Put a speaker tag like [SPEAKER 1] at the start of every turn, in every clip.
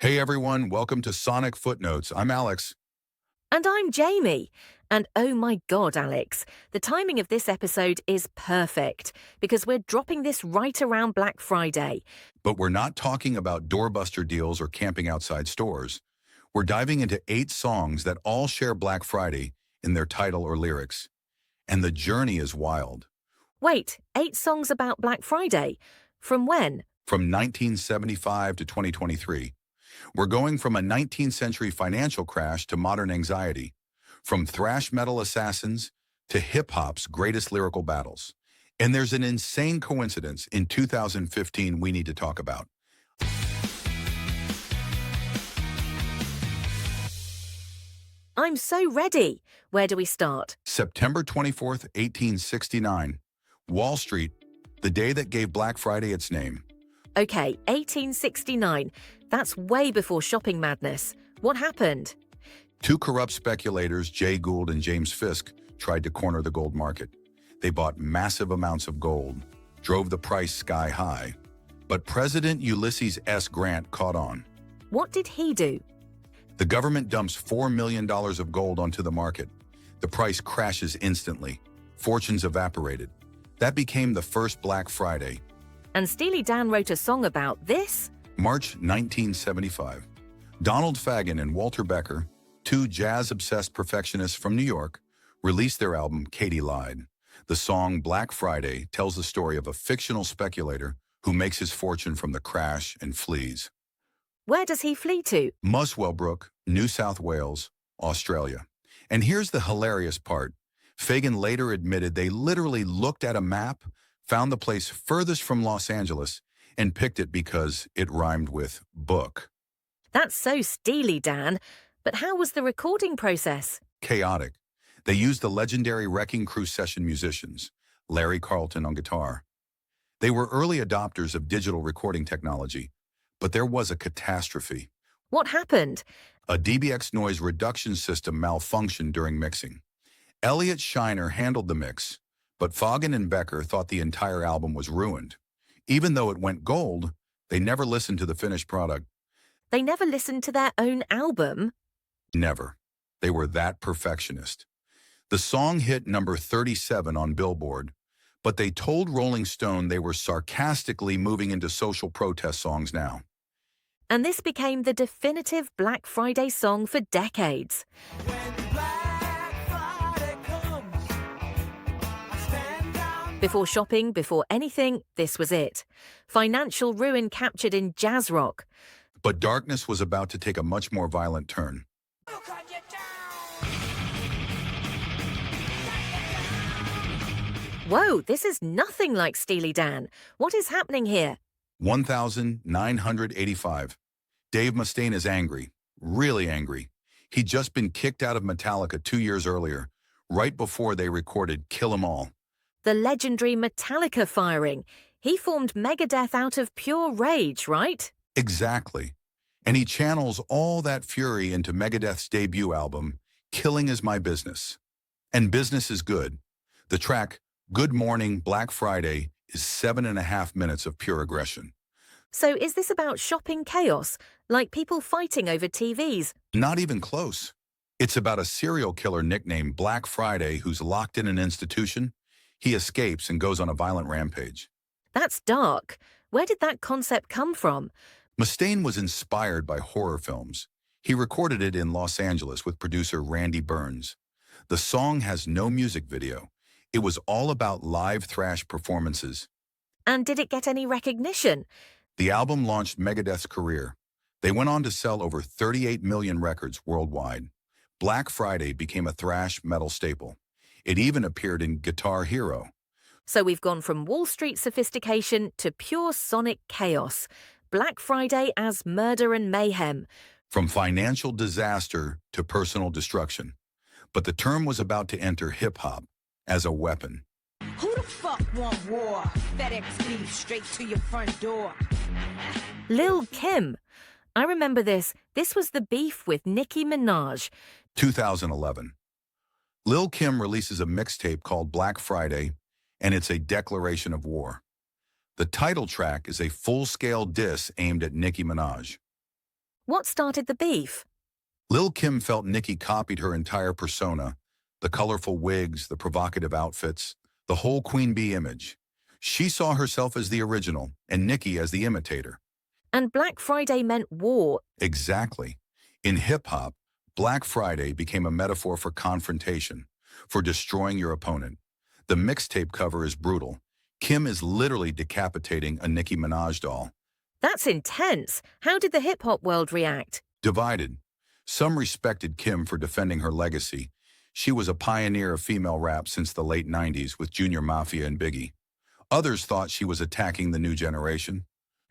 [SPEAKER 1] Hey everyone, welcome to Sonic Footnotes. I'm Alex.
[SPEAKER 2] And I'm Jamie. And oh my God, Alex, the timing of this episode is perfect because we're dropping this right around Black Friday.
[SPEAKER 1] But we're not talking about doorbuster deals or camping outside stores. We're diving into 8 songs that all share Black Friday in their title or lyrics. And the journey is wild.
[SPEAKER 2] Wait, 8 songs about Black Friday? From when?
[SPEAKER 1] From 1975 to 2023. We're going from a 19th century financial crash to modern anxiety, from thrash metal assassins to hip-hop's greatest lyrical battles. And there's an insane coincidence in 2015 we need to talk about.
[SPEAKER 2] I'm so ready. Where do we start?
[SPEAKER 1] September 24th, 1869. Wall Street, the day that gave Black Friday its name.
[SPEAKER 2] Okay, 1869. That's way before shopping madness. What happened?
[SPEAKER 1] 2 corrupt speculators, Jay Gould and James Fisk, tried to corner the gold market. They bought massive amounts of gold, drove the price sky high. But President Ulysses S. Grant caught on.
[SPEAKER 2] What did he do?
[SPEAKER 1] The government dumps $4 million of gold onto the market. The price crashes instantly. Fortunes evaporated. That became the first Black Friday.
[SPEAKER 2] And Steely Dan wrote a song about this?
[SPEAKER 1] March 1975. Donald Fagen and Walter Becker, 2 jazz-obsessed perfectionists from New York, released their album Katie Lied. The song Black Friday tells the story of a fictional speculator who makes his fortune from the crash and flees.
[SPEAKER 2] Where does he flee to?
[SPEAKER 1] Muswellbrook, New South Wales, Australia. And here's the hilarious part. Fagan later admitted they literally looked at a map, found the place furthest from Los Angeles, and picked it because it rhymed with book.
[SPEAKER 2] That's so Steely Dan. But how was the recording process?
[SPEAKER 1] Chaotic. They used the legendary Wrecking Crew session musicians, Larry Carlton on guitar. They were early adopters of digital recording technology, but there was a catastrophe.
[SPEAKER 2] What happened?
[SPEAKER 1] A DBX noise reduction system malfunctioned during mixing. Elliot Shiner handled the mix, but Fagen and Becker thought the entire album was ruined. Even though it went gold, they never listened to the finished product.
[SPEAKER 2] They never listened to their own album?
[SPEAKER 1] Never. They were that perfectionist. The song hit number 37 on Billboard, but they told Rolling Stone they were sarcastically moving into social protest songs now.
[SPEAKER 2] And this became the definitive Black Friday song for decades. Before shopping, before anything, this was it. Financial ruin captured in jazz rock.
[SPEAKER 1] But darkness was about to take a much more violent turn.
[SPEAKER 2] Whoa, this is nothing like Steely Dan. What is happening here?
[SPEAKER 1] 1985. Dave Mustaine is angry, really angry. He'd just been kicked out of Metallica 2 years earlier, right before they recorded Kill 'Em All.
[SPEAKER 2] The legendary Metallica firing. He formed Megadeth out of pure rage, right?
[SPEAKER 1] Exactly. And he channels all that fury into Megadeth's debut album, Killing Is My Business. And business is good. The track, Good Morning, Black Friday, is 7.5 minutes of pure aggression.
[SPEAKER 2] So is this about shopping chaos, like people fighting over TVs?
[SPEAKER 1] Not even close. It's about a serial killer nicknamed Black Friday who's locked in an institution. He escapes and goes on a violent rampage.
[SPEAKER 2] That's dark. Where did that concept come from?
[SPEAKER 1] Mustaine was inspired by horror films. He recorded it in Los Angeles with producer Randy Burns. The song has no music video. It was all about live thrash performances.
[SPEAKER 2] And did it get any recognition?
[SPEAKER 1] The album launched Megadeth's career. They went on to sell over 38 million records worldwide. Black Friday became a thrash metal staple. It even appeared in Guitar Hero.
[SPEAKER 2] So we've gone from Wall Street sophistication to pure sonic chaos. Black Friday as murder and mayhem.
[SPEAKER 1] From financial disaster to personal destruction. But the term was about to enter hip-hop as a weapon.
[SPEAKER 3] Who the fuck want war? FedEx beef straight to your front door.
[SPEAKER 2] Lil Kim. I remember this. This was the beef with Nicki Minaj.
[SPEAKER 1] 2011. Lil Kim releases a mixtape called Black Friday, and it's a declaration of war. The title track is a full-scale diss aimed at Nicki Minaj.
[SPEAKER 2] What started the beef?
[SPEAKER 1] Lil Kim felt Nicki copied her entire persona, the colorful wigs, the provocative outfits, the whole Queen Bee image. She saw herself as the original and Nicki as the imitator.
[SPEAKER 2] And Black Friday meant war.
[SPEAKER 1] Exactly. In hip-hop, Black Friday became a metaphor for confrontation, for destroying your opponent. The mixtape cover is brutal. Kim is literally decapitating a Nicki Minaj doll.
[SPEAKER 2] That's intense. How did the hip-hop world react?
[SPEAKER 1] Divided. Some respected Kim for defending her legacy. She was a pioneer of female rap since the late 90s with Junior Mafia and Biggie. Others thought she was attacking the new generation.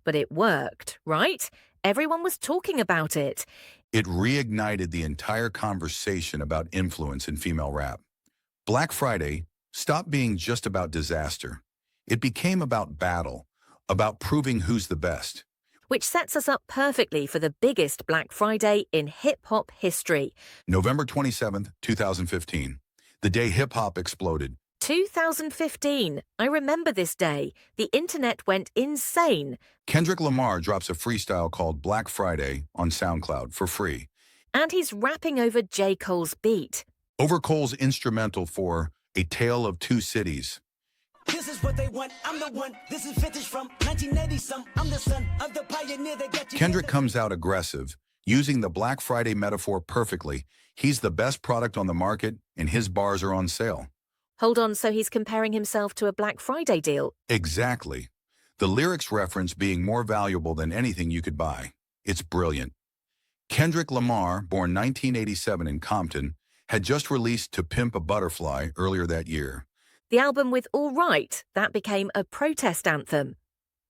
[SPEAKER 2] But it worked, right? Everyone was talking about it.
[SPEAKER 1] It reignited the entire conversation about influence in female rap. Black Friday stopped being just about disaster. It became about battle, about proving who's the best.
[SPEAKER 2] Which sets us up perfectly for the biggest Black Friday in hip-hop history.
[SPEAKER 1] November 27th, 2015, the day hip-hop exploded.
[SPEAKER 2] 2015. I remember this day. The internet went insane.
[SPEAKER 1] Kendrick Lamar drops a freestyle called Black Friday on SoundCloud for free.
[SPEAKER 2] And he's rapping over J. Cole's beat.
[SPEAKER 1] Over Cole's instrumental for A Tale of Two Cities.
[SPEAKER 4] This is what they want, I'm the one. This is vintage from 1980-some. I'm the son of the pioneer that got you.
[SPEAKER 1] Kendrick comes out aggressive, using the Black Friday metaphor perfectly. He's the best product on the market, and his bars are on sale.
[SPEAKER 2] Hold on, so he's comparing himself to a Black Friday deal?
[SPEAKER 1] Exactly. The lyrics reference being more valuable than anything you could buy. It's brilliant. Kendrick Lamar, born 1987 in Compton, had just released To Pimp a Butterfly earlier that year.
[SPEAKER 2] The album with All Right, that became a protest anthem.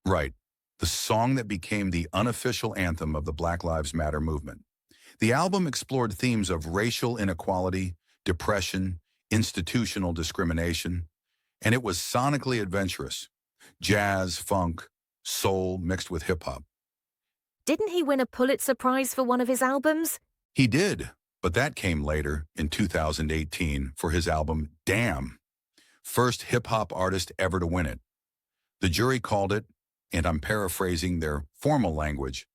[SPEAKER 1] Right. The song that became the unofficial anthem of the Black Lives Matter movement. The album explored themes of racial inequality, depression, institutional discrimination, and it was sonically adventurous. Jazz, funk, soul mixed with hip-hop.
[SPEAKER 2] Didn't he win a Pulitzer Prize for one of his albums?
[SPEAKER 1] He did, but that came later, in 2018, for his album Damn. First hip-hop artist ever to win it. The jury called it, and I'm paraphrasing their formal language,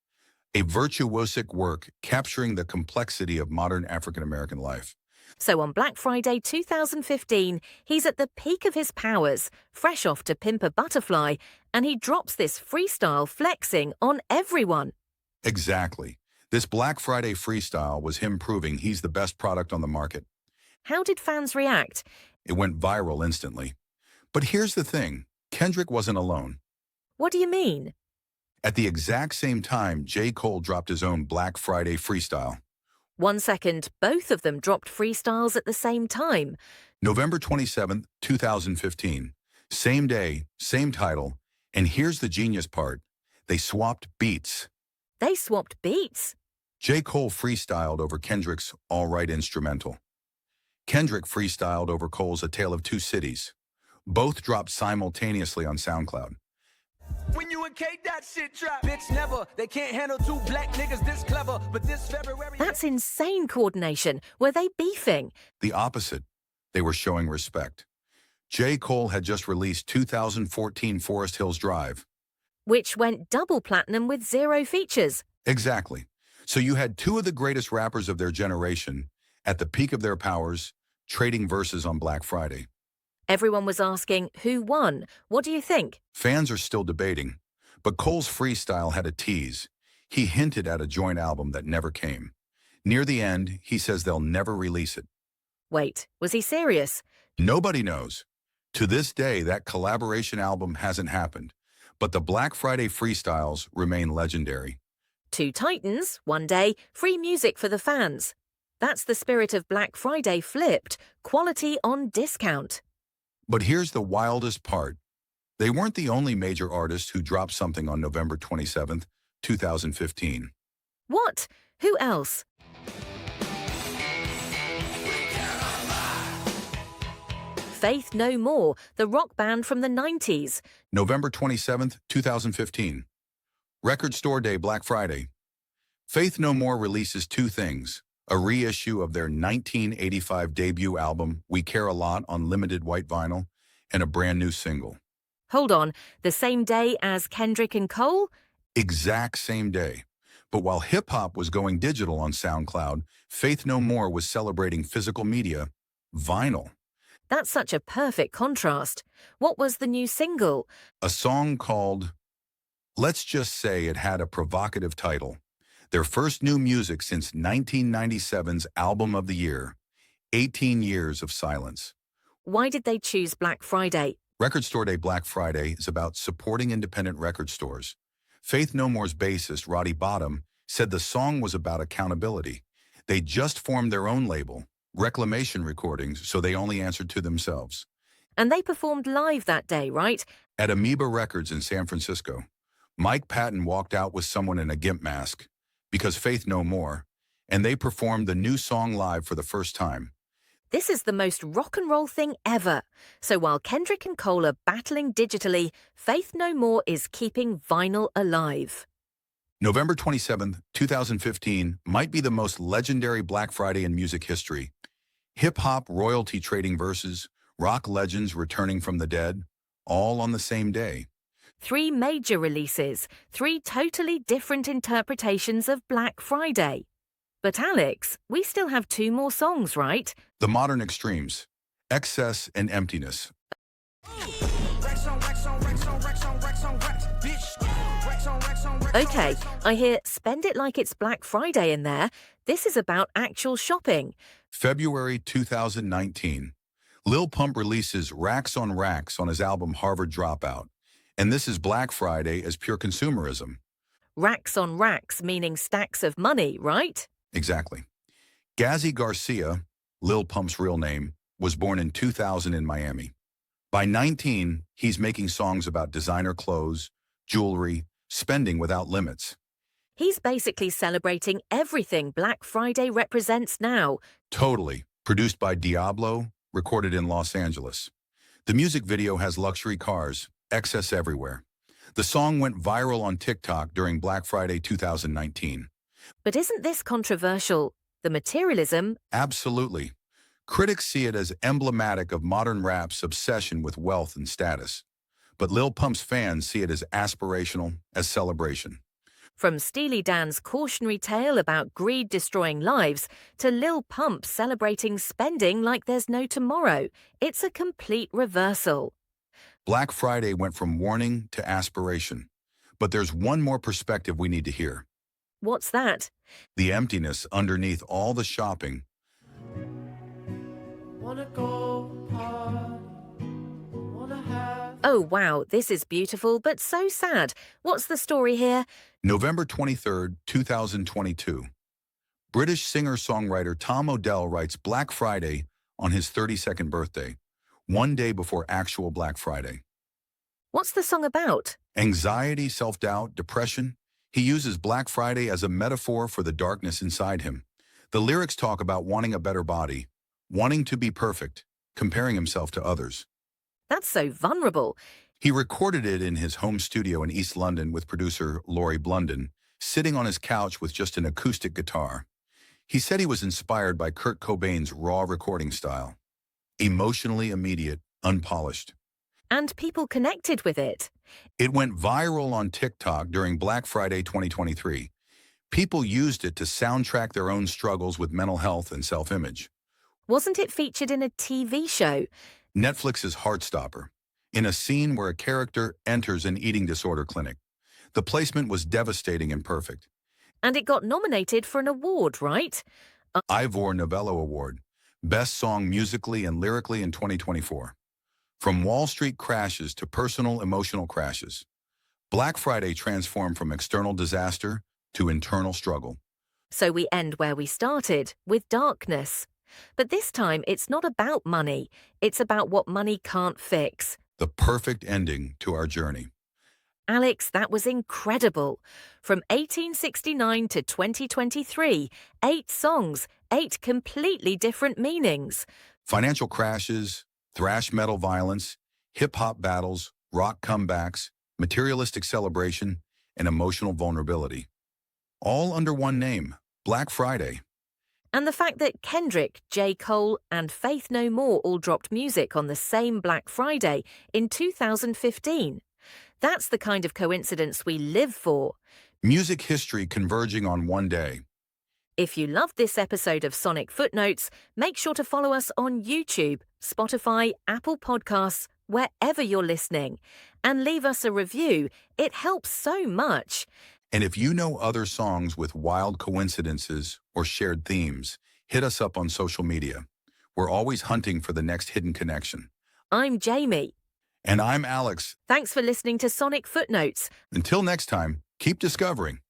[SPEAKER 1] a virtuosic work capturing the complexity of modern African-American life.
[SPEAKER 2] So on Black Friday 2015, he's at the peak of his powers, fresh off To Pimp a Butterfly, and he drops this freestyle flexing on everyone.
[SPEAKER 1] Exactly. This Black Friday freestyle was him proving he's the best product on the market.
[SPEAKER 2] How did fans react?
[SPEAKER 1] It went viral instantly. But here's the thing, Kendrick wasn't alone.
[SPEAKER 2] What do you mean?
[SPEAKER 1] At the exact same time, J. Cole dropped his own Black Friday freestyle.
[SPEAKER 2] 1 second, both of them dropped freestyles at the same time.
[SPEAKER 1] November 27th, 2015. Same day, same title. And here's the genius part. They swapped beats.
[SPEAKER 2] They swapped beats?
[SPEAKER 1] J. Cole freestyled over Kendrick's All Right instrumental. Kendrick freestyled over Cole's A Tale of Two Cities. Both dropped simultaneously on SoundCloud.
[SPEAKER 4] When you and Kate, that shit drop. Bitch, never. They can't handle two black niggas this clever. But this February.
[SPEAKER 2] That's insane coordination. Were they beefing?
[SPEAKER 1] The opposite. They were showing respect. J. Cole had just released 2014 Forest Hills Drive.
[SPEAKER 2] Which went double platinum with 0 features.
[SPEAKER 1] Exactly. So you had two of the greatest rappers of their generation, at the peak of their powers, trading verses on Black Friday.
[SPEAKER 2] Everyone was asking, who won? What do you think?
[SPEAKER 1] Fans are still debating, but Cole's freestyle had a tease. He hinted at a joint album that never came. Near the end, he says they'll never release it.
[SPEAKER 2] Wait, was he serious?
[SPEAKER 1] Nobody knows. To this day, that collaboration album hasn't happened, but the Black Friday freestyles remain legendary.
[SPEAKER 2] Two titans, one day, free music for the fans. That's the spirit of Black Friday flipped, quality on discount.
[SPEAKER 1] But here's the wildest part. They weren't the only major artists who dropped something on November 27th, 2015.
[SPEAKER 2] What? Who else? Faith No More, the rock band from the 90s.
[SPEAKER 1] November 27th, 2015. Record Store Day, Black Friday. Faith No More releases two things. A reissue of their 1985 debut album, We Care a Lot, on limited white vinyl, and a brand new single.
[SPEAKER 2] Hold on, the same day as Kendrick and Cole?
[SPEAKER 1] Exact same day. But while hip-hop was going digital on SoundCloud, Faith No More was celebrating physical media, vinyl.
[SPEAKER 2] That's such a perfect contrast. What was the new single?
[SPEAKER 1] A song called, let's just say it had a provocative title. Their first new music since 1997's Album of the Year, 18 Years of Silence.
[SPEAKER 2] Why did they choose Black Friday?
[SPEAKER 1] Record Store Day Black Friday is about supporting independent record stores. Faith No More's bassist, Roddy Bottum, said the song was about accountability. They just formed their own label, Reclamation Recordings, so they only answered to themselves.
[SPEAKER 2] And they performed live that day, right?
[SPEAKER 1] At Amoeba Records in San Francisco, Mike Patton walked out with someone in a gimp mask, because Faith No More, and they performed the new song live for the first time.
[SPEAKER 2] This is the most rock and roll thing ever. So while Kendrick and Cole are battling digitally, Faith No More is keeping vinyl alive.
[SPEAKER 1] November 27, 2015 might be the most legendary Black Friday in music history. Hip-hop royalty trading versus rock legends returning from the dead, all on the same day.
[SPEAKER 2] 3 major releases, 3 totally different interpretations of Black Friday. But Alex, we still have 2 more songs, right?
[SPEAKER 1] The modern extremes, excess and emptiness.
[SPEAKER 2] Okay, I hear Spend It Like It's Black Friday in there. This is about actual shopping.
[SPEAKER 1] February 2019. Lil Pump releases Racks on his album Harvard Dropout. And this is Black Friday as pure consumerism.
[SPEAKER 2] Racks on racks, meaning stacks of money, right?
[SPEAKER 1] Exactly. Gazi Garcia, Lil Pump's real name, was born in 2000 in Miami. By 19, he's making songs about designer clothes, jewelry, spending without limits.
[SPEAKER 2] He's basically celebrating everything Black Friday represents now.
[SPEAKER 1] Totally. Produced by Diablo, recorded in Los Angeles. The music video has luxury cars, excess everywhere. The song went viral on TikTok during Black Friday 2019.
[SPEAKER 2] But isn't this controversial? The materialism?
[SPEAKER 1] Absolutely. Critics see it as emblematic of modern rap's obsession with wealth and status. But Lil Pump's fans see it as aspirational, as celebration.
[SPEAKER 2] From Steely Dan's cautionary tale about greed destroying lives to Lil Pump celebrating spending like there's no tomorrow, it's a complete reversal.
[SPEAKER 1] Black Friday went from warning to aspiration. But there's one more perspective we need to hear.
[SPEAKER 2] What's that?
[SPEAKER 1] The emptiness underneath all the shopping.
[SPEAKER 5] Wanna go hard, wanna have...
[SPEAKER 2] Oh wow, this is beautiful but so sad. What's the story here?
[SPEAKER 1] November 23, 2022. British singer-songwriter Tom Odell writes Black Friday on his 32nd birthday, one day before actual Black Friday.
[SPEAKER 2] What's the song about?
[SPEAKER 1] Anxiety, self-doubt, depression. He uses Black Friday as a metaphor for the darkness inside him. The lyrics talk about wanting a better body, wanting to be perfect, comparing himself to others.
[SPEAKER 2] That's so vulnerable.
[SPEAKER 1] He recorded it in his home studio in East London with producer Laurie Blunden, sitting on his couch with just an acoustic guitar. He said he was inspired by Kurt Cobain's raw recording style. Emotionally immediate, unpolished.
[SPEAKER 2] And people connected with it.
[SPEAKER 1] It went viral on TikTok during Black Friday 2023. People used it to soundtrack their own struggles with mental health and self-image.
[SPEAKER 2] Wasn't it featured in a TV show?
[SPEAKER 1] Netflix's Heartstopper, in a scene where a character enters an eating disorder clinic. The placement was devastating and perfect.
[SPEAKER 2] And it got nominated for an award, right?
[SPEAKER 1] Ivor Novello Award, Best Song Musically and Lyrically in 2024. From Wall Street crashes to personal emotional crashes, Black Friday transformed from external disaster to internal struggle.
[SPEAKER 2] So we end where we started, with darkness. But this time it's not about money. It's about what money can't fix.
[SPEAKER 1] The perfect ending to our journey.
[SPEAKER 2] Alex, that was incredible. From 1869 to 2023, 8 songs, 8 completely different meanings.
[SPEAKER 1] Financial crashes, thrash metal violence, hip-hop battles, rock comebacks, materialistic celebration, and emotional vulnerability. All under one name, Black Friday.
[SPEAKER 2] And the fact that Kendrick, J. Cole, and Faith No More all dropped music on the same Black Friday in 2015. That's the kind of coincidence we live for.
[SPEAKER 1] Music history converging on one day.
[SPEAKER 2] If you loved this episode of Sonic Footnotes, make sure to follow us on YouTube, Spotify, Apple Podcasts, wherever you're listening, and leave us a review. It helps so much.
[SPEAKER 1] And if you know other songs with wild coincidences or shared themes, hit us up on social media. We're always hunting for the next hidden connection.
[SPEAKER 2] I'm Jamie.
[SPEAKER 1] And I'm Alex.
[SPEAKER 2] Thanks for listening to Sonic Footnotes.
[SPEAKER 1] Until next time, keep discovering.